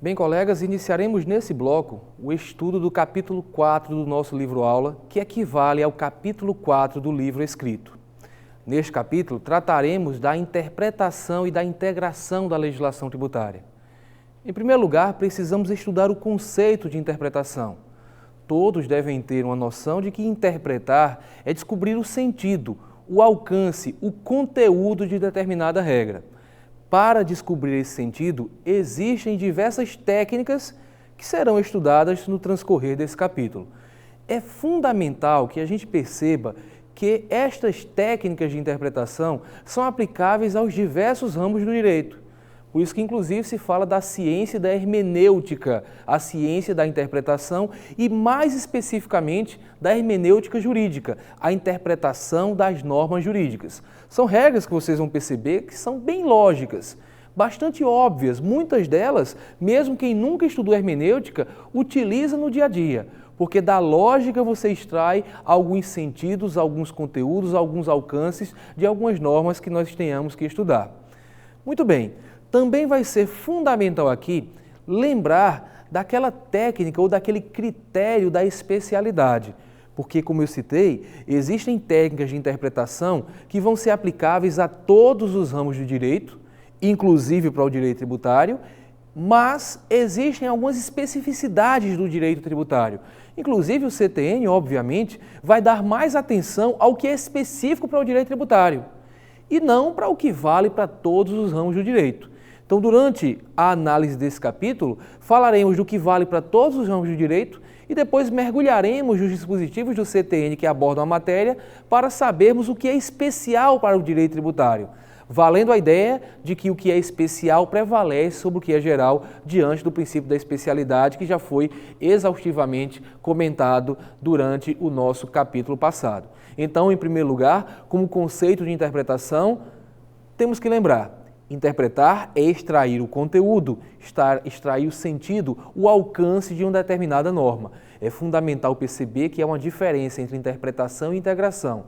Bem, colegas, iniciaremos nesse bloco o estudo do capítulo 4 do nosso livro-aula, que equivale ao capítulo 4 do livro escrito. Neste capítulo, trataremos da interpretação e da integração da legislação tributária. Em primeiro lugar, precisamos estudar o conceito de interpretação. Todos devem ter uma noção de que interpretar é descobrir o sentido, o alcance, o conteúdo de determinada regra. Para descobrir esse sentido, existem diversas técnicas que serão estudadas no transcorrer desse capítulo. É fundamental que a gente perceba que estas técnicas de interpretação são aplicáveis aos diversos ramos do direito. Por isso que, inclusive, se fala da ciência da hermenêutica, a ciência da interpretação e, mais especificamente, da hermenêutica jurídica, a interpretação das normas jurídicas. São regras que vocês vão perceber que são bem lógicas, bastante óbvias. Muitas delas, mesmo quem nunca estudou hermenêutica, utiliza no dia a dia, porque da lógica você extrai alguns sentidos, alguns conteúdos, alguns alcances de algumas normas que nós tenhamos que estudar. Muito bem. Também vai ser fundamental aqui lembrar daquela técnica ou daquele critério da especialidade, porque, como eu citei, existem técnicas de interpretação que vão ser aplicáveis a todos os ramos do direito, inclusive para o direito tributário, mas existem algumas especificidades do direito tributário. Inclusive, o CTN, obviamente, vai dar mais atenção ao que é específico para o direito tributário e não para o que vale para todos os ramos do direito. Então, durante a análise desse capítulo, falaremos do que vale para todos os ramos do direito e depois mergulharemos nos dispositivos do CTN que abordam a matéria para sabermos o que é especial para o direito tributário, valendo a ideia de que o que é especial prevalece sobre o que é geral diante do princípio da especialidade que já foi exaustivamente comentado durante o nosso capítulo passado. Então, em primeiro lugar, como conceito de interpretação, temos que lembrar: interpretar é extrair o conteúdo, extrair o sentido, o alcance de uma determinada norma. É fundamental perceber que há uma diferença entre interpretação e integração.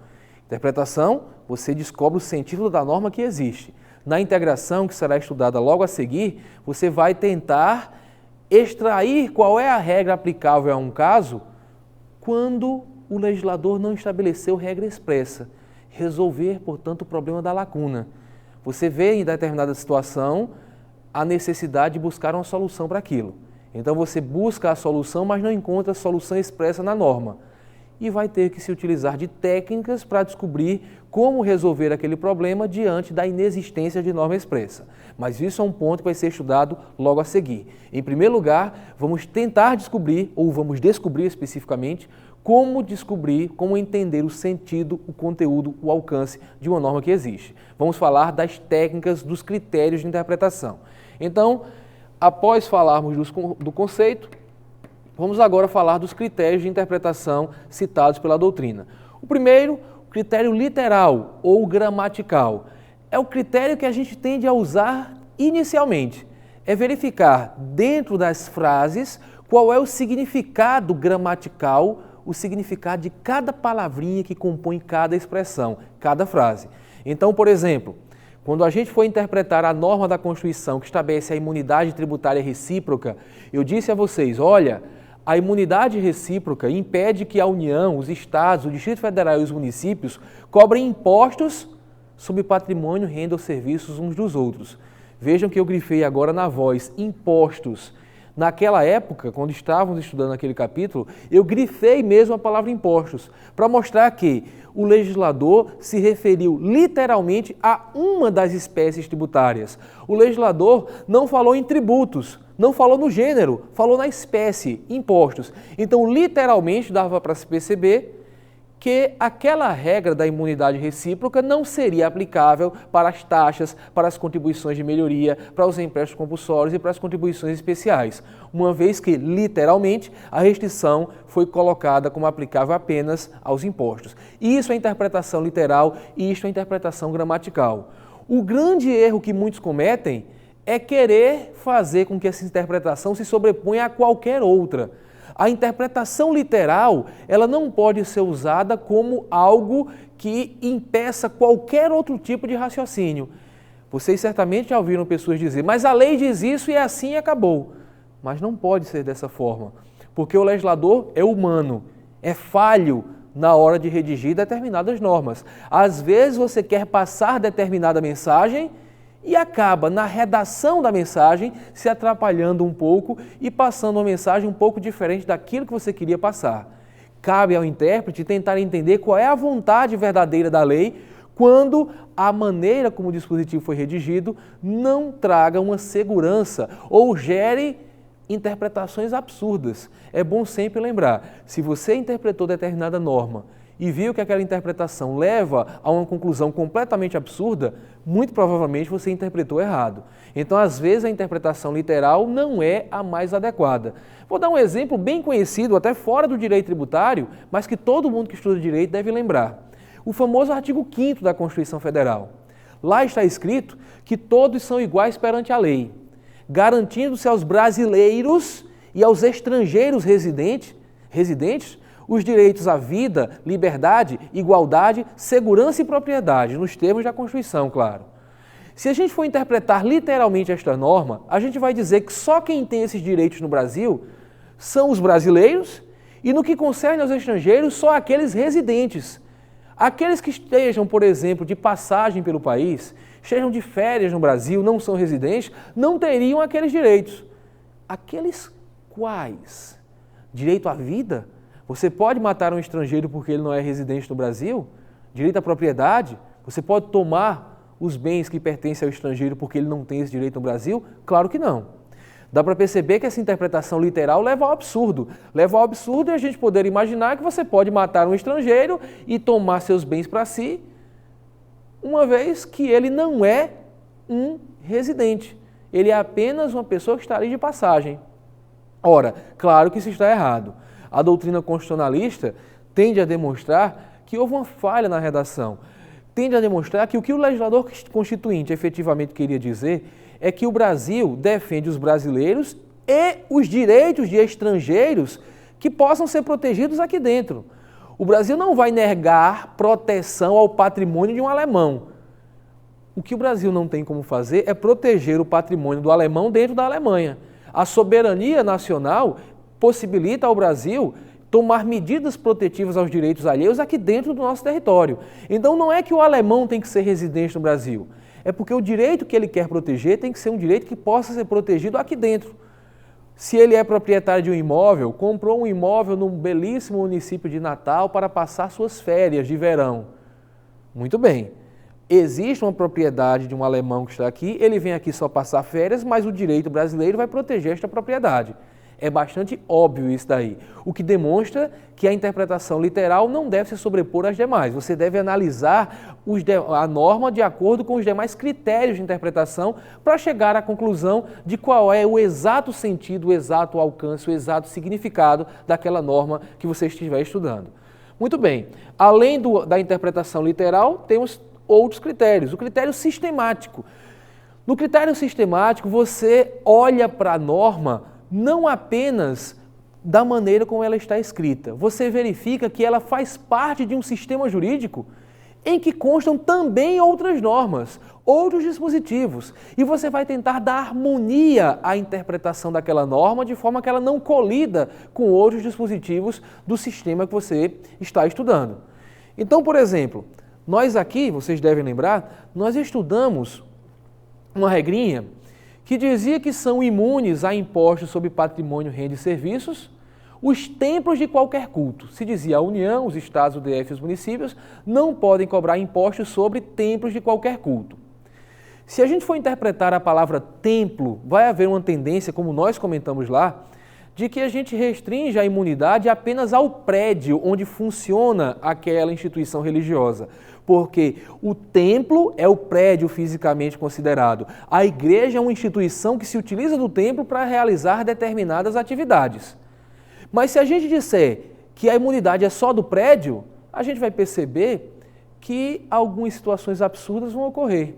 Interpretação, você descobre o sentido da norma que existe. Na integração, que será estudada logo a seguir, você vai tentar extrair qual é a regra aplicável a um caso quando o legislador não estabeleceu regra expressa. Resolver, portanto, o problema da lacuna. Você vê em determinada situação a necessidade de buscar uma solução para aquilo. Então você busca a solução, mas não encontra a solução expressa na norma. E vai ter que se utilizar de técnicas para descobrir como resolver aquele problema diante da inexistência de norma expressa. Mas isso é um ponto que vai ser estudado logo a seguir. Em primeiro lugar, vamos tentar descobrir, ou vamos descobrir especificamente, como entender o sentido, o conteúdo, o alcance de uma norma que existe. Vamos falar das técnicas, dos critérios de interpretação. Então, após falarmos do conceito, vamos agora falar dos critérios de interpretação citados pela doutrina. O primeiro, o critério literal ou gramatical. É o critério que a gente tende a usar inicialmente. É verificar dentro das frases qual é o significado gramatical, o significado de cada palavrinha que compõe cada expressão, cada frase. Então, por exemplo, quando a gente for interpretar a norma da Constituição que estabelece a imunidade tributária recíproca, eu disse a vocês, olha, a imunidade recíproca impede que a União, os Estados, o Distrito Federal e os municípios cobrem impostos sobre patrimônio, renda ou serviços uns dos outros. Vejam que eu grifei agora na voz, impostos. Naquela época, quando estávamos estudando aquele capítulo, eu grifei mesmo a palavra impostos, para mostrar que o legislador se referiu literalmente a uma das espécies tributárias. O legislador não falou em tributos, não falou no gênero, falou na espécie, impostos. Então, literalmente, dava para se perceber que aquela regra da imunidade recíproca não seria aplicável para as taxas, para as contribuições de melhoria, para os empréstimos compulsórios e para as contribuições especiais, uma vez que, literalmente, a restrição foi colocada como aplicável apenas aos impostos. Isso é interpretação literal e isso é interpretação gramatical. O grande erro que muitos cometem é querer fazer com que essa interpretação se sobreponha a qualquer outra. A interpretação literal, ela não pode ser usada como algo que impeça qualquer outro tipo de raciocínio. Vocês certamente já ouviram pessoas dizer, mas a lei diz isso e é assim e acabou. Mas não pode ser dessa forma, porque o legislador é humano, é falho na hora de redigir determinadas normas. Às vezes você quer passar determinada mensagem e acaba, na redação da mensagem, se atrapalhando um pouco e passando uma mensagem um pouco diferente daquilo que você queria passar. Cabe ao intérprete tentar entender qual é a vontade verdadeira da lei quando a maneira como o dispositivo foi redigido não traga uma segurança ou gere interpretações absurdas. É bom sempre lembrar, se você interpretou determinada norma e viu que aquela interpretação leva a uma conclusão completamente absurda, muito provavelmente você interpretou errado. Então, às vezes, a interpretação literal não é a mais adequada. Vou dar um exemplo bem conhecido, até fora do direito tributário, mas que todo mundo que estuda direito deve lembrar. O famoso artigo 5º da Constituição Federal. Lá está escrito que todos são iguais perante a lei, garantindo-se aos brasileiros e aos estrangeiros residentes os direitos à vida, liberdade, igualdade, segurança e propriedade, nos termos da Constituição, claro. Se a gente for interpretar literalmente esta norma, a gente vai dizer que só quem tem esses direitos no Brasil são os brasileiros e, no que concerne aos estrangeiros, só aqueles residentes. Aqueles que estejam, por exemplo, de passagem pelo país, estejam de férias no Brasil, não são residentes, não teriam aqueles direitos. Aqueles quais? Direito à vida? Você pode matar um estrangeiro porque ele não é residente no Brasil? Direito à propriedade? Você pode tomar os bens que pertencem ao estrangeiro porque ele não tem esse direito no Brasil? Claro que não. Dá para perceber que essa interpretação literal leva ao absurdo. Leva ao absurdo e a gente poder imaginar que você pode matar um estrangeiro e tomar seus bens para si, uma vez que ele não é um residente. Ele é apenas uma pessoa que está ali de passagem. Ora, claro que isso está errado. A doutrina constitucionalista tende a demonstrar que houve uma falha na redação. Tende a demonstrar que o legislador constituinte efetivamente queria dizer é que o Brasil defende os brasileiros e os direitos de estrangeiros que possam ser protegidos aqui dentro. O Brasil não vai negar proteção ao patrimônio de um alemão. O que o Brasil não tem como fazer é proteger o patrimônio do alemão dentro da Alemanha. A soberania nacional possibilita ao Brasil tomar medidas protetivas aos direitos alheios aqui dentro do nosso território. Então não é que o alemão tem que ser residente no Brasil, é porque o direito que ele quer proteger tem que ser um direito que possa ser protegido aqui dentro. Se ele é proprietário de um imóvel, comprou um imóvel num belíssimo município de Natal para passar suas férias de verão. Muito bem. Existe uma propriedade de um alemão que está aqui, ele vem aqui só passar férias, mas o direito brasileiro vai proteger esta propriedade. É bastante óbvio isso daí, o que demonstra que a interpretação literal não deve se sobrepor às demais. Você deve analisar a norma de acordo com os demais critérios de interpretação para chegar à conclusão de qual é o exato sentido, o exato alcance, o exato significado daquela norma que você estiver estudando. Muito bem, além da interpretação literal, temos outros critérios. O critério sistemático. No critério sistemático, você olha para a norma não apenas da maneira como ela está escrita. Você verifica que ela faz parte de um sistema jurídico em que constam também outras normas, outros dispositivos. E você vai tentar dar harmonia à interpretação daquela norma de forma que ela não colida com outros dispositivos do sistema que você está estudando. Então, por exemplo, nós aqui, vocês devem lembrar, nós estudamos uma regrinha que dizia que são imunes a impostos sobre patrimônio, renda e serviços os templos de qualquer culto. Se dizia a União, os estados, o DF e os municípios não podem cobrar impostos sobre templos de qualquer culto. Se a gente for interpretar a palavra templo, vai haver uma tendência, como nós comentamos lá, de que a gente restringe a imunidade apenas ao prédio onde funciona aquela instituição religiosa. Porque o templo é o prédio fisicamente considerado. A igreja é uma instituição que se utiliza do templo para realizar determinadas atividades. Mas se a gente disser que a imunidade é só do prédio, a gente vai perceber que algumas situações absurdas vão ocorrer.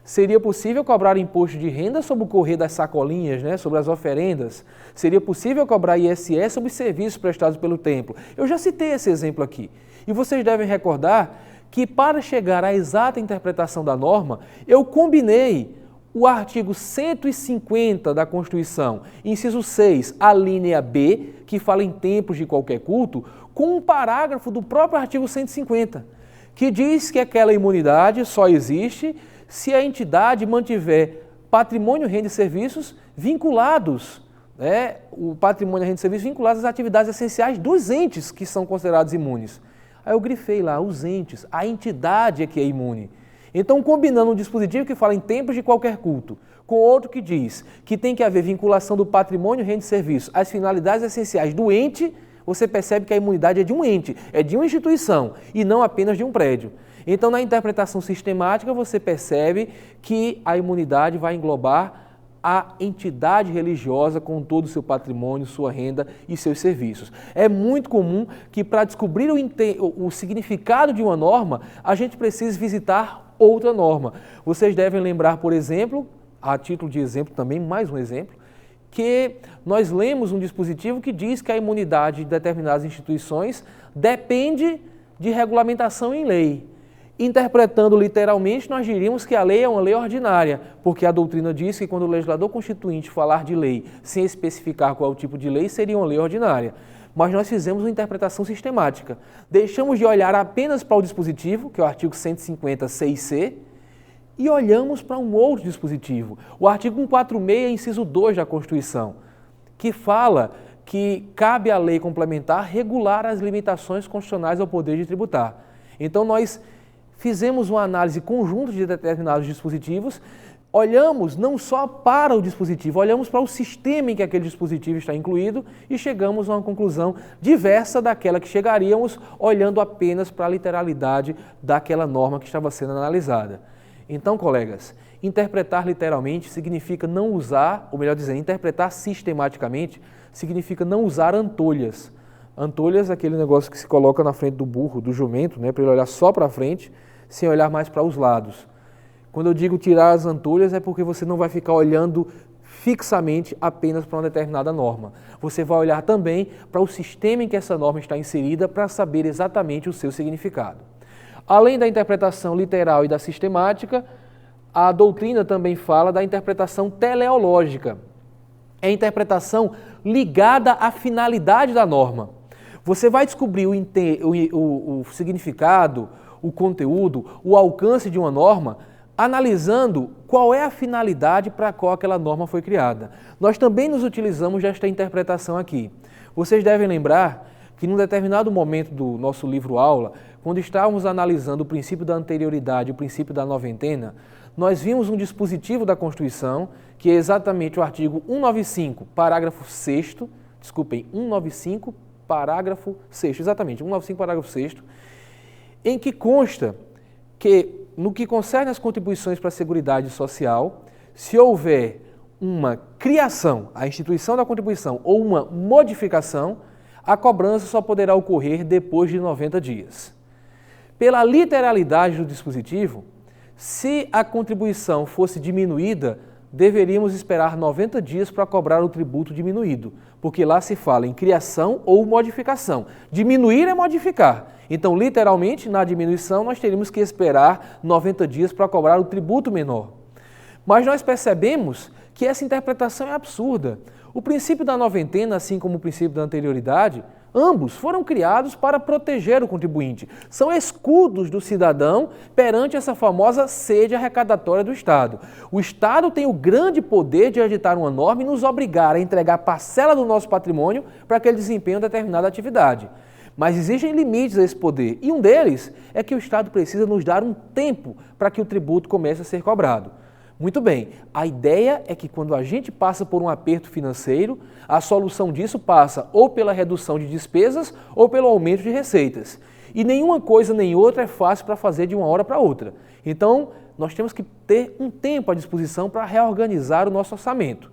Seria possível cobrar imposto de renda sobre o correr das sacolinhas, né, sobre as oferendas. Seria possível cobrar ISS sobre serviços prestados pelo templo. Eu já citei esse exemplo aqui. E vocês devem recordar que para chegar à exata interpretação da norma, eu combinei o artigo 150 da Constituição, inciso 6, a linha B, que fala em tempos de qualquer culto, com um parágrafo do próprio artigo 150, que diz que aquela imunidade só existe se a entidade mantiver patrimônio, renda e serviços vinculados, o patrimônio, renda e serviços vinculados às atividades essenciais dos entes que são considerados imunes. Aí eu grifei lá, os entes, a entidade é que é imune. Então, combinando um dispositivo que fala em tempos de qualquer culto, com outro que diz que tem que haver vinculação do patrimônio, renda e serviço às finalidades essenciais do ente, você percebe que a imunidade é de um ente, é de uma instituição e não apenas de um prédio. Então, na interpretação sistemática, você percebe que a imunidade vai englobar a entidade religiosa com todo o seu patrimônio, sua renda e seus serviços. É muito comum que para descobrir o significado de uma norma, a gente precise visitar outra norma. Vocês devem lembrar, por exemplo, a título de exemplo também, mais um exemplo, que nós lemos um dispositivo que diz que a imunidade de determinadas instituições depende de regulamentação em lei. Interpretando literalmente, nós diríamos que a lei é uma lei ordinária, porque a doutrina diz que quando o legislador constituinte falar de lei sem especificar qual é o tipo de lei, seria uma lei ordinária. Mas nós fizemos uma interpretação sistemática. Deixamos de olhar apenas para o dispositivo, que é o artigo 150 6C, e olhamos para um outro dispositivo, o artigo 146, inciso 2 da Constituição, que fala que cabe à lei complementar regular as limitações constitucionais ao poder de tributar. Então, nós fizemos uma análise conjunta de determinados dispositivos, olhamos não só para o dispositivo, olhamos para o sistema em que aquele dispositivo está incluído e chegamos a uma conclusão diversa daquela que chegaríamos olhando apenas para a literalidade daquela norma que estava sendo analisada. Então, colegas, interpretar literalmente significa não usar, ou melhor dizendo, interpretar sistematicamente significa não usar antolhas. Antolhas é aquele negócio que se coloca na frente do burro, do jumento, para ele olhar só para frente, sem olhar mais para os lados. Quando eu digo tirar as antolhas é porque você não vai ficar olhando fixamente apenas para uma determinada norma. Você vai olhar também para o sistema em que essa norma está inserida para saber exatamente o seu significado. Além da interpretação literal e da sistemática, a doutrina também fala da interpretação teleológica. É a interpretação ligada à finalidade da norma. Você vai descobrir o significado, o conteúdo, o alcance de uma norma, analisando qual é a finalidade para a qual aquela norma foi criada. Nós também nos utilizamos desta interpretação aqui. Vocês devem lembrar que num determinado momento do nosso livro-aula, quando estávamos analisando o princípio da anterioridade e o princípio da noventena, nós vimos um dispositivo da Constituição, que é exatamente o artigo 195, parágrafo 6º, 195, parágrafo 6º, exatamente, 195, parágrafo 6º, em que consta que, no que concerne às contribuições para a Seguridade Social, se houver uma criação, a instituição da contribuição, ou uma modificação, a cobrança só poderá ocorrer depois de 90 dias. Pela literalidade do dispositivo, se a contribuição fosse diminuída, deveríamos esperar 90 dias para cobrar o tributo diminuído, porque lá se fala em criação ou modificação. Diminuir é modificar. Então, literalmente, na diminuição, nós teríamos que esperar 90 dias para cobrar o tributo menor. Mas nós percebemos que essa interpretação é absurda. O princípio da noventena, assim como o princípio da anterioridade, ambos foram criados para proteger o contribuinte. São escudos do cidadão perante essa famosa sede arrecadatória do Estado. O Estado tem o grande poder de editar uma norma e nos obrigar a entregar parcela do nosso patrimônio para que ele desempenhe uma determinada atividade. Mas existem limites a esse poder, e um deles é que o Estado precisa nos dar um tempo para que o tributo comece a ser cobrado. Muito bem, a ideia é que quando a gente passa por um aperto financeiro, a solução disso passa ou pela redução de despesas ou pelo aumento de receitas. E nenhuma coisa nem outra é fácil para fazer de uma hora para outra. Então, nós temos que ter um tempo à disposição para reorganizar o nosso orçamento.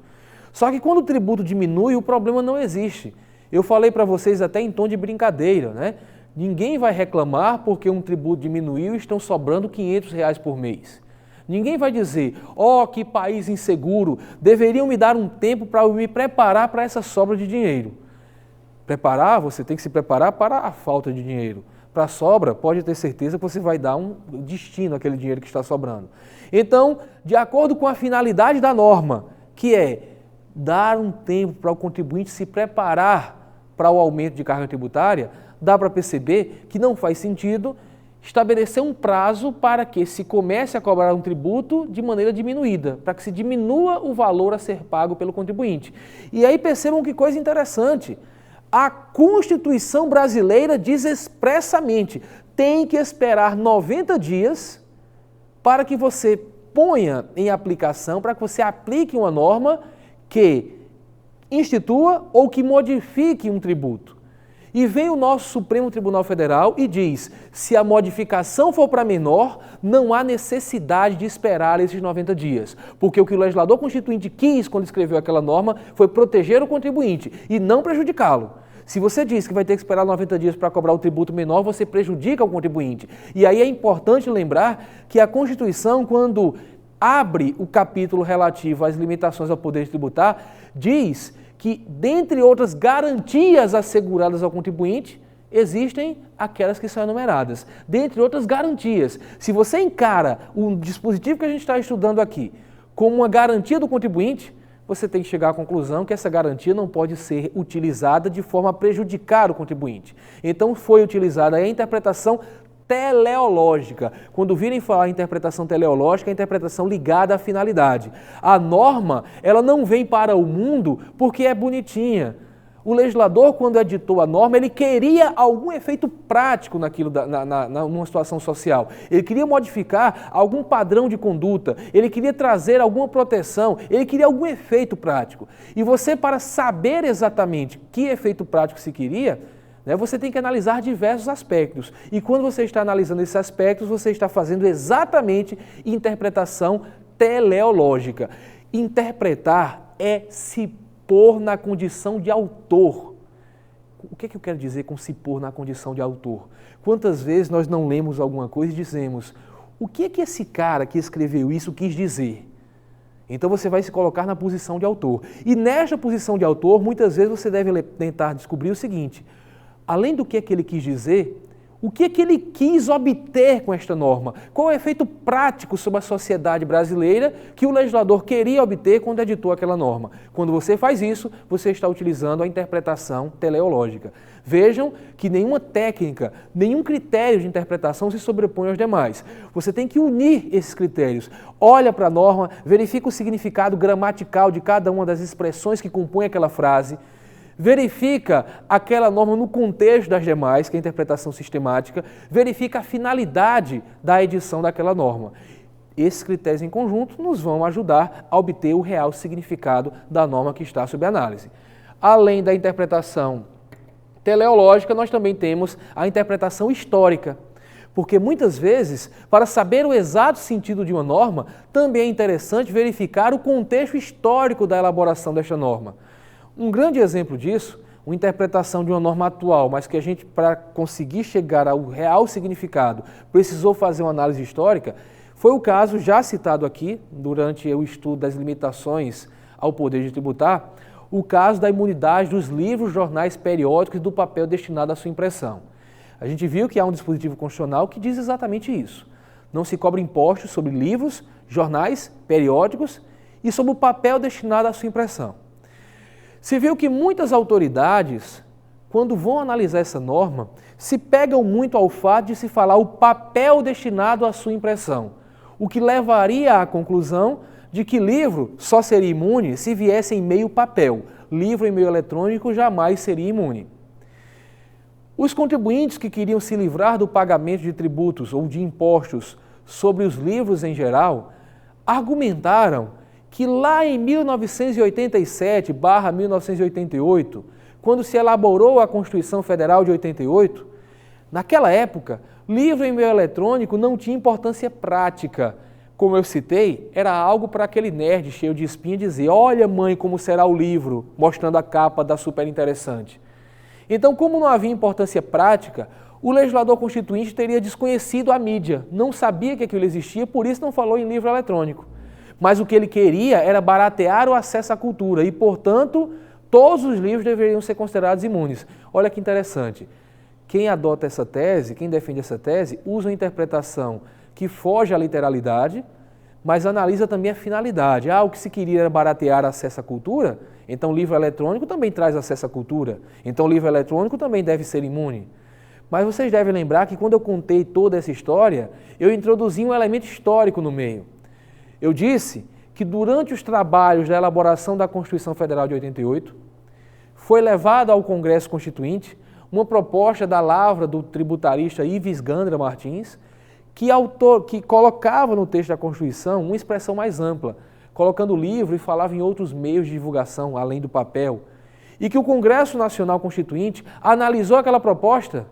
Só que quando o tributo diminui, o problema não existe. Eu falei para vocês até em tom de brincadeira, né? Ninguém vai reclamar porque um tributo diminuiu e estão sobrando R$500 por mês. Ninguém vai dizer, que país inseguro, deveriam me dar um tempo para eu me preparar para essa sobra de dinheiro. Preparar, você tem que se preparar para a falta de dinheiro. para a sobra, pode ter certeza que você vai dar um destino àquele dinheiro que está sobrando. Então, de acordo com a finalidade da norma, que é dar um tempo para o contribuinte se preparar para o aumento de carga tributária, dá para perceber que não faz sentido estabelecer um prazo para que se comece a cobrar um tributo de maneira diminuída, para que se diminua o valor a ser pago pelo contribuinte. E aí percebam que coisa interessante, a Constituição brasileira diz expressamente, tem que esperar 90 dias para que você ponha em aplicação, para que você aplique uma norma que institua ou que modifique um tributo. E vem o nosso Supremo Tribunal Federal e diz, se a modificação for para menor, não há necessidade de esperar esses 90 dias. Porque o que o legislador constituinte quis quando escreveu aquela norma foi proteger o contribuinte e não prejudicá-lo. Se você diz que vai ter que esperar 90 dias para cobrar o tributo menor, você prejudica o contribuinte. E aí é importante lembrar que a Constituição, quando abre o capítulo relativo às limitações ao poder de tributar, diz que, dentre outras garantias asseguradas ao contribuinte, existem aquelas que são enumeradas. Dentre outras garantias, se você encara o dispositivo que a gente está estudando aqui como uma garantia do contribuinte, você tem que chegar à conclusão que essa garantia não pode ser utilizada de forma a prejudicar o contribuinte. Então foi utilizada a interpretação teleológica. Quando virem falar em interpretação teleológica, é a interpretação ligada à finalidade. A norma, ela não vem para o mundo porque é bonitinha. O legislador, quando editou a norma, ele queria algum efeito prático numa situação social. Ele queria modificar algum padrão de conduta, ele queria trazer alguma proteção, ele queria algum efeito prático. E você, para saber exatamente que efeito prático se queria, você tem que analisar diversos aspectos. E quando você está analisando esses aspectos, você está fazendo exatamente interpretação teleológica. Interpretar é se pôr na condição de autor. O que eu quero dizer com se pôr na condição de autor? Quantas vezes nós não lemos alguma coisa e dizemos, o que é que esse cara que escreveu isso quis dizer? Então você vai se colocar na posição de autor. E nesta posição de autor, muitas vezes você deve tentar descobrir o seguinte, além do que é que ele quis dizer, o que é que ele quis obter com esta norma? Qual é o efeito prático sobre a sociedade brasileira que o legislador queria obter quando editou aquela norma? Quando você faz isso, você está utilizando a interpretação teleológica. Vejam que nenhuma técnica, nenhum critério de interpretação se sobrepõe aos demais. Você tem que unir esses critérios. Olha para a norma, verifica o significado gramatical de cada uma das expressões que compõem aquela frase, verifica aquela norma no contexto das demais, que é a interpretação sistemática, verifica a finalidade da edição daquela norma. Esses critérios em conjunto nos vão ajudar a obter o real significado da norma que está sob análise. Além da interpretação teleológica, nós também temos a interpretação histórica, porque muitas vezes, para saber o exato sentido de uma norma, também é interessante verificar o contexto histórico da elaboração desta norma. Um grande exemplo disso, uma interpretação de uma norma atual, mas que a gente, para conseguir chegar ao real significado, precisou fazer uma análise histórica, foi o caso já citado aqui, durante o estudo das limitações ao poder de tributar, o caso da imunidade dos livros, jornais, periódicos e do papel destinado à sua impressão. A gente viu que há um dispositivo constitucional que diz exatamente isso. Não se cobra impostos sobre livros, jornais, periódicos e sobre o papel destinado à sua impressão. Se viu que muitas autoridades, quando vão analisar essa norma, se pegam muito ao fato de se falar o papel destinado à sua impressão, o que levaria à conclusão de que livro só seria imune se viesse em meio papel. Livro em meio eletrônico jamais seria imune. Os contribuintes que queriam se livrar do pagamento de tributos ou de impostos sobre os livros em geral, argumentaram que lá em 1987/1988, quando se elaborou a Constituição Federal de 88, naquela época, livro em meio eletrônico não tinha importância prática. Como eu citei, era algo para aquele nerd cheio de espinha dizer, olha mãe como será o livro, mostrando a capa da super interessante. Então, como não havia importância prática, o legislador constituinte teria desconhecido a mídia, não sabia que aquilo existia, por isso não falou em livro eletrônico. Mas o que ele queria era baratear o acesso à cultura e, portanto, todos os livros deveriam ser considerados imunes. Olha que interessante. quem adota essa tese, quem defende essa tese, usa uma interpretação que foge à literalidade, mas analisa também a finalidade. O que se queria era baratear acesso à cultura, então o livro eletrônico também traz acesso à cultura, então o livro eletrônico também deve ser imune. Mas vocês devem lembrar que quando eu contei toda essa história, eu introduzi um elemento histórico no meio. Eu disse que durante os trabalhos da elaboração da Constituição Federal de 88, foi levado ao Congresso Constituinte uma proposta da lavra do tributarista Ives Gandra Martins, que colocava no texto da Constituição uma expressão mais ampla, colocando o livro e falava em outros meios de divulgação, além do papel, e que o Congresso Nacional Constituinte analisou aquela proposta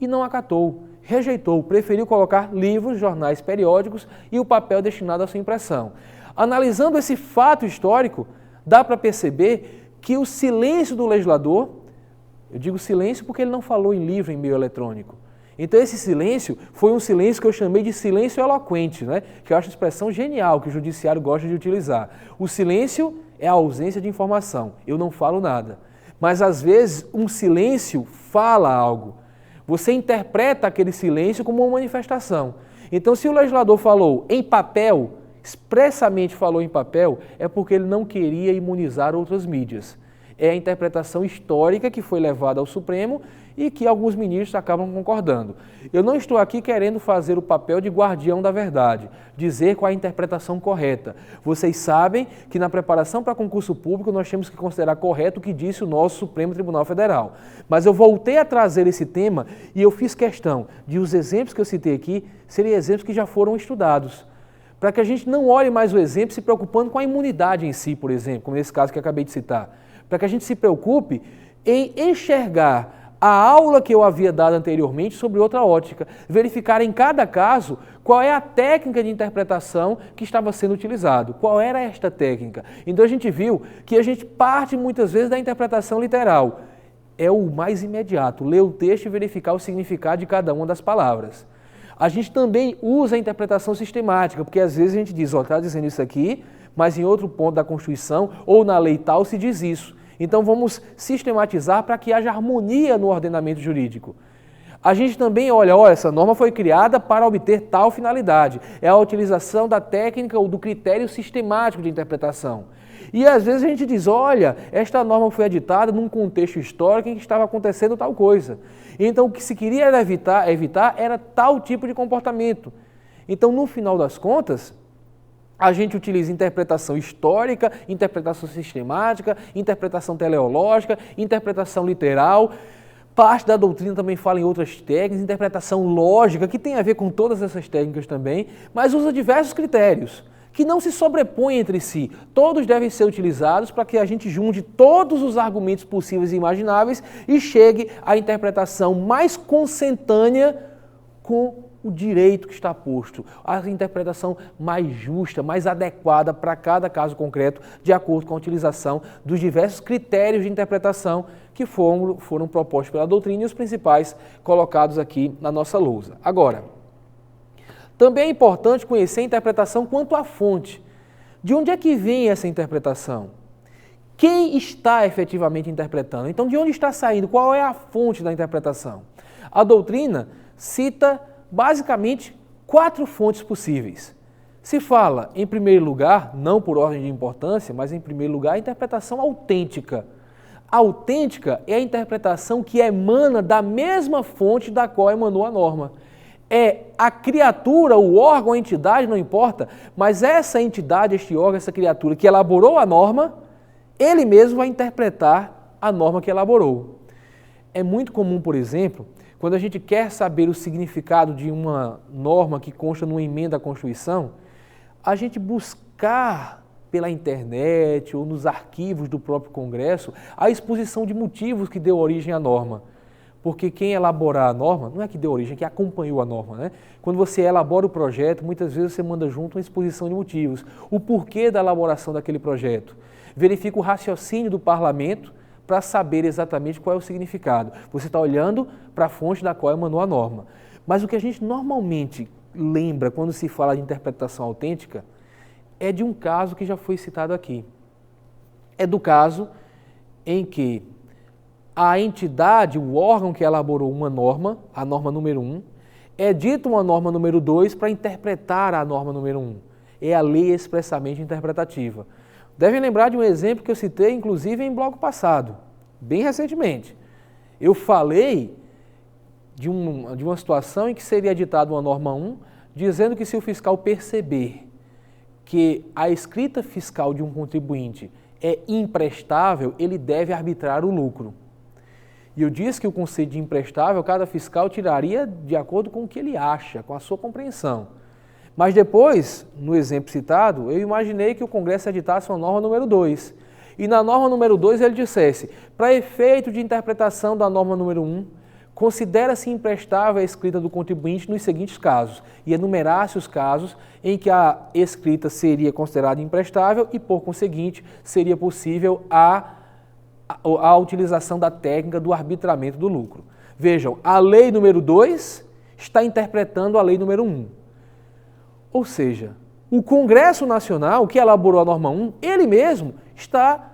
e não acatou, rejeitou, preferiu colocar livros, jornais, periódicos e o papel destinado à sua impressão. Analisando esse fato histórico, dá para perceber que o silêncio do legislador, eu digo silêncio porque ele não falou em livro em meio eletrônico. Então esse silêncio foi um silêncio que eu chamei de silêncio eloquente, né? Que eu acho uma expressão genial que o judiciário gosta de utilizar. O silêncio é a ausência de informação, eu não falo nada. Mas às vezes um silêncio fala algo. Você interpreta aquele silêncio como uma manifestação. Então se o legislador falou em papel, expressamente falou em papel, é porque ele não queria imunizar outras mídias. É a interpretação histórica que foi levada ao Supremo e que alguns ministros acabam concordando. Eu não estou aqui querendo fazer o papel de guardião da verdade, dizer qual é a interpretação correta. Vocês sabem que na preparação para concurso público nós temos que considerar correto o que disse o nosso Supremo Tribunal Federal. Mas eu voltei a trazer esse tema e eu fiz questão de os exemplos que eu citei aqui serem exemplos que já foram estudados, para que a gente não olhe mais o exemplo se preocupando com a imunidade em si, por exemplo, como nesse caso que eu acabei de citar. Para que a gente se preocupe em enxergar a aula que eu havia dado anteriormente sobre outra ótica, verificar em cada caso qual é a técnica de interpretação que estava sendo utilizado, qual era esta técnica. Então a gente viu que a gente parte muitas vezes da interpretação literal. É o mais imediato, ler o texto e verificar o significado de cada uma das palavras. A gente também usa a interpretação sistemática, porque às vezes a gente diz, está dizendo isso aqui, mas em outro ponto da Constituição ou na lei tal se diz isso. Então vamos sistematizar para que haja harmonia no ordenamento jurídico. A gente também olha, essa norma foi criada para obter tal finalidade. É a utilização da técnica ou do critério sistemático de interpretação. E às vezes a gente diz, esta norma foi editada num contexto histórico em que estava acontecendo tal coisa. Então o que se queria evitar era tal tipo de comportamento. Então no final das contas, a gente utiliza interpretação histórica, interpretação sistemática, interpretação teleológica, interpretação literal. Parte da doutrina também fala em outras técnicas, interpretação lógica, que tem a ver com todas essas técnicas também, mas usa diversos critérios, que não se sobrepõem entre si. Todos devem ser utilizados para que a gente junte todos os argumentos possíveis e imagináveis e chegue à interpretação mais consentânea com o direito que está posto, a interpretação mais justa, mais adequada para cada caso concreto, de acordo com a utilização dos diversos critérios de interpretação que foram propostos pela doutrina e os principais colocados aqui na nossa lousa. Agora, também é importante conhecer a interpretação quanto à fonte. De onde é que vem essa interpretação? Quem está efetivamente interpretando? Então, de onde está saindo? Qual é a fonte da interpretação? A doutrina cita basicamente 4 fontes possíveis. Se fala, em primeiro lugar, não por ordem de importância, mas em primeiro lugar, a interpretação autêntica. A autêntica é a interpretação que emana da mesma fonte da qual emanou a norma. É a criatura, o órgão, a entidade, não importa, mas essa entidade, este órgão, essa criatura que elaborou a norma, ele mesmo vai interpretar a norma que elaborou. É muito comum, por exemplo, quando a gente quer saber o significado de uma norma que consta numa emenda à Constituição, a gente buscar pela internet ou nos arquivos do próprio Congresso a exposição de motivos que deu origem à norma. Porque quem elaborar a norma, não é que deu origem, é que acompanhou a norma, né? Quando você elabora o projeto, muitas vezes você manda junto uma exposição de motivos, o porquê da elaboração daquele projeto. Verifica o raciocínio do parlamento para saber exatamente qual é o significado. Você está olhando para a fonte da qual emanou a norma. Mas o que a gente normalmente lembra quando se fala de interpretação autêntica é de um caso que já foi citado aqui. É do caso em que a entidade, o órgão que elaborou uma norma, a norma número 1, edita uma norma número 2 para interpretar a norma número 1. É a lei expressamente interpretativa. Devem lembrar de um exemplo que eu citei, inclusive, em bloco passado, bem recentemente. Eu falei de uma situação em que seria editada uma norma 1, dizendo que se o fiscal perceber que a escrita fiscal de um contribuinte é imprestável, ele deve arbitrar o lucro. E eu disse que o conceito de imprestável, cada fiscal tiraria de acordo com o que ele acha, com a sua compreensão. Mas depois, no exemplo citado, eu imaginei que o Congresso editasse uma norma número 2. E na norma número 2 ele dissesse, para efeito de interpretação da norma número 1, considera-se imprestável a escrita do contribuinte nos seguintes casos, e enumerasse os casos em que a escrita seria considerada imprestável e, por conseguinte, seria possível a utilização da técnica do arbitramento do lucro. Vejam, a lei número 2 está interpretando a lei número 1. Ou seja, o Congresso Nacional, que elaborou a norma 1, ele mesmo está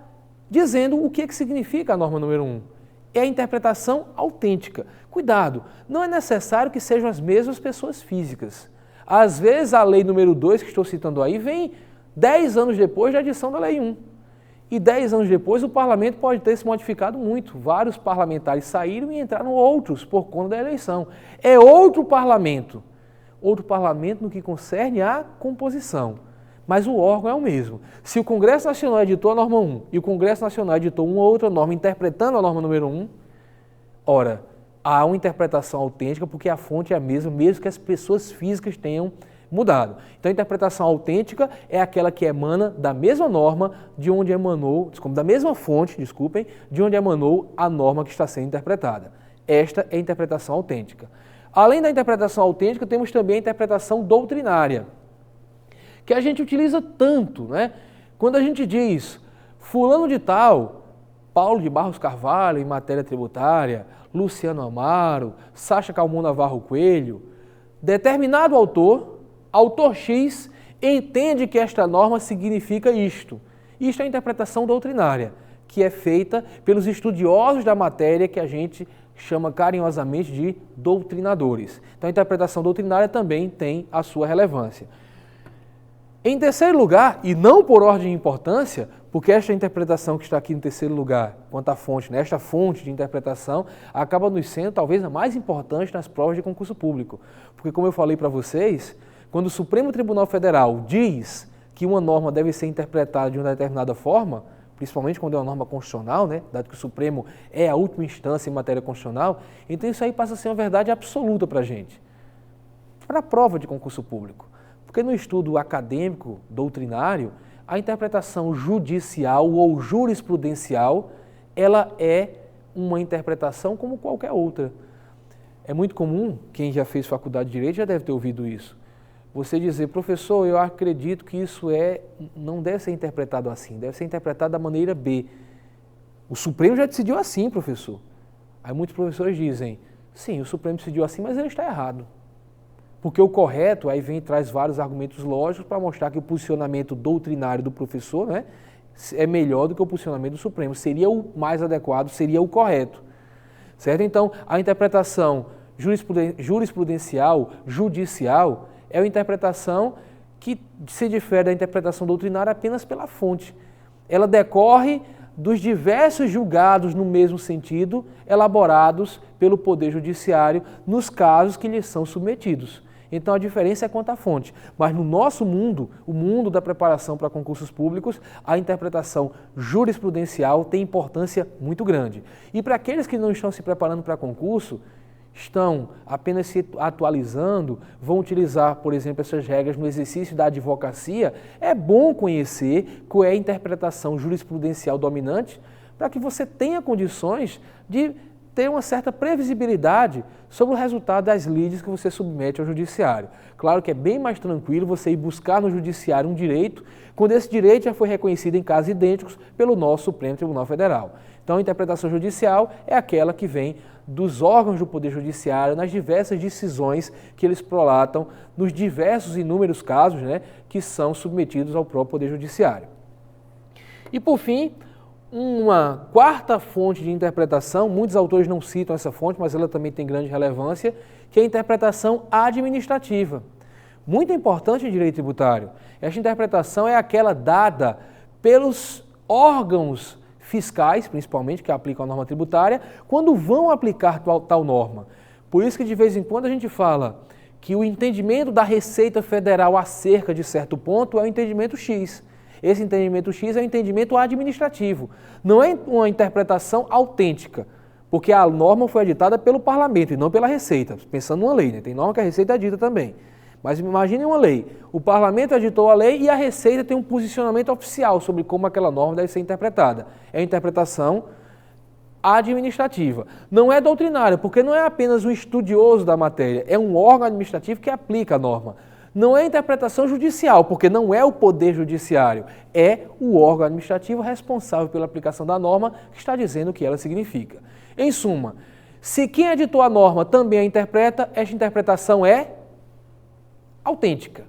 dizendo o que significa a norma número 1. É a interpretação autêntica. Cuidado, não é necessário que sejam as mesmas pessoas físicas. Às vezes a lei número 2 que estou citando aí vem 10 anos depois da edição da lei 1. E 10 anos depois o parlamento pode ter se modificado muito. Vários parlamentares saíram e entraram outros por conta da eleição. É outro parlamento no que concerne à composição. Mas o órgão é o mesmo. Se o Congresso Nacional editou a norma 1 e o Congresso Nacional editou uma outra norma interpretando a norma número 1, ora, há uma interpretação autêntica porque a fonte é a mesma, mesmo que as pessoas físicas tenham mudado. Então a interpretação autêntica é aquela que emana da mesma norma de onde emanou, da mesma fonte, de onde emanou a norma que está sendo interpretada. Esta é a interpretação autêntica. Além da interpretação autêntica, temos também a interpretação doutrinária, que a gente utiliza tanto, né? Quando a gente diz, fulano de tal, Paulo de Barros Carvalho em matéria tributária, Luciano Amaro, Sacha Calmon Navarro Coelho, determinado autor X, entende que esta norma significa isto. Isto é a interpretação doutrinária, que é feita pelos estudiosos da matéria que a gente chama carinhosamente de doutrinadores. Então a interpretação doutrinária também tem a sua relevância. Em terceiro lugar, e não por ordem de importância, porque esta interpretação que está aqui em terceiro lugar, quanto à fonte, esta fonte de interpretação acaba nos sendo talvez a mais importante nas provas de concurso público. Porque, como eu falei para vocês, quando o Supremo Tribunal Federal diz que uma norma deve ser interpretada de uma determinada forma, principalmente quando é uma norma constitucional, né, dado que o Supremo é a última instância em matéria constitucional, então isso aí passa a ser uma verdade absoluta para a gente, para a prova de concurso público. Porque no estudo acadêmico, doutrinário, a interpretação judicial ou jurisprudencial, ela é uma interpretação como qualquer outra. É muito comum, quem já fez faculdade de Direito já deve ter ouvido isso, você dizer, professor, eu acredito que isso não deve ser interpretado assim, deve ser interpretado da maneira B. O Supremo já decidiu assim, professor. Aí muitos professores dizem, sim, o Supremo decidiu assim, mas ele está errado. Porque o correto, aí traz vários argumentos lógicos para mostrar que o posicionamento doutrinário do professor, né, é melhor do que o posicionamento do Supremo. Seria o mais adequado, seria o correto. Certo? Então, a interpretação jurisprudencial, judicial, é uma interpretação que se difere da interpretação doutrinária apenas pela fonte. Ela decorre dos diversos julgados no mesmo sentido, elaborados pelo Poder Judiciário nos casos que lhes são submetidos. Então a diferença é quanto à fonte. Mas no nosso mundo, o mundo da preparação para concursos públicos, a interpretação jurisprudencial tem importância muito grande. E para aqueles que não estão se preparando para concurso, estão apenas se atualizando, vão utilizar, por exemplo, essas regras no exercício da advocacia, é bom conhecer qual é a interpretação jurisprudencial dominante para que você tenha condições de ter uma certa previsibilidade sobre o resultado das lides que você submete ao judiciário. Claro que é bem mais tranquilo você ir buscar no judiciário um direito, quando esse direito já foi reconhecido em casos idênticos pelo nosso Supremo Tribunal Federal. Então a interpretação judicial é aquela que vem dos órgãos do Poder Judiciário nas diversas decisões que eles prolatam nos diversos e inúmeros casos, né, que são submetidos ao próprio Poder Judiciário. E por fim, uma quarta fonte de interpretação, muitos autores não citam essa fonte, mas ela também tem grande relevância, que é a interpretação administrativa. Muito importante em direito tributário. Esta interpretação é aquela dada pelos órgãos fiscais, principalmente, que aplicam a norma tributária, quando vão aplicar tal norma. Por isso que de vez em quando a gente fala que o entendimento da Receita Federal acerca de certo ponto é o entendimento X. Esse entendimento X é o entendimento administrativo. Não é uma interpretação autêntica, porque a norma foi editada pelo Parlamento e não pela Receita. Pensando numa lei, né? Tem norma que a Receita edita também. Mas imagine uma lei. O Parlamento editou a lei e a Receita tem um posicionamento oficial sobre como aquela norma deve ser interpretada. É a interpretação administrativa. Não é doutrinária, porque não é apenas um estudioso da matéria, é um órgão administrativo que aplica a norma. Não é interpretação judicial, porque não é o Poder Judiciário, é o órgão administrativo responsável pela aplicação da norma que está dizendo o que ela significa. Em suma, se quem editou a norma também a interpreta, esta interpretação é autêntica.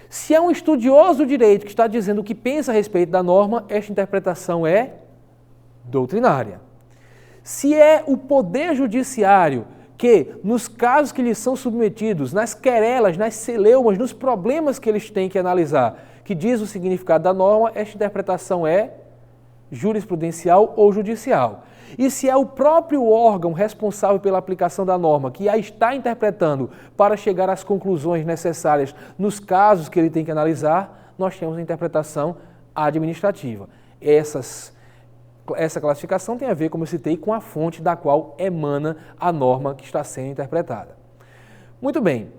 Se é um estudioso do direito que está dizendo o que pensa a respeito da norma, esta interpretação é doutrinária. Se é o Poder Judiciário que, nos casos que lhes são submetidos, nas querelas, nas celeumas, nos problemas que eles têm que analisar, que diz o significado da norma, esta interpretação é jurisprudencial ou judicial. E se é o próprio órgão responsável pela aplicação da norma que a está interpretando para chegar às conclusões necessárias nos casos que ele tem que analisar, nós temos a interpretação administrativa. Essa classificação tem a ver, como eu citei, com a fonte da qual emana a norma que está sendo interpretada. Muito bem,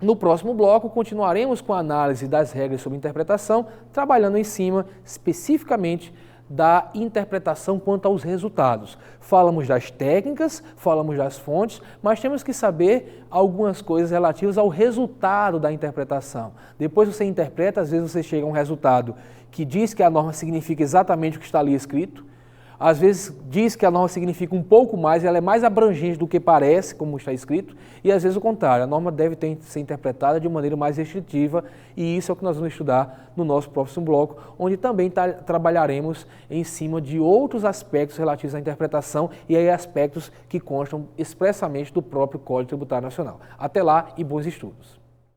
no próximo bloco continuaremos com a análise das regras sobre interpretação, trabalhando em cima especificamente da interpretação quanto aos resultados. Falamos das técnicas, falamos das fontes, mas temos que saber algumas coisas relativas ao resultado da interpretação. Depois você interpreta, às vezes você chega a um resultado que diz que a norma significa exatamente o que está ali escrito, às vezes diz que a norma significa um pouco mais, ela é mais abrangente do que parece, como está escrito, e às vezes o contrário, a norma deve ser interpretada de maneira mais restritiva, e isso é o que nós vamos estudar no nosso próximo bloco, onde também trabalharemos em cima de outros aspectos relativos à interpretação e aí aspectos que constam expressamente do próprio Código Tributário Nacional. Até lá e bons estudos!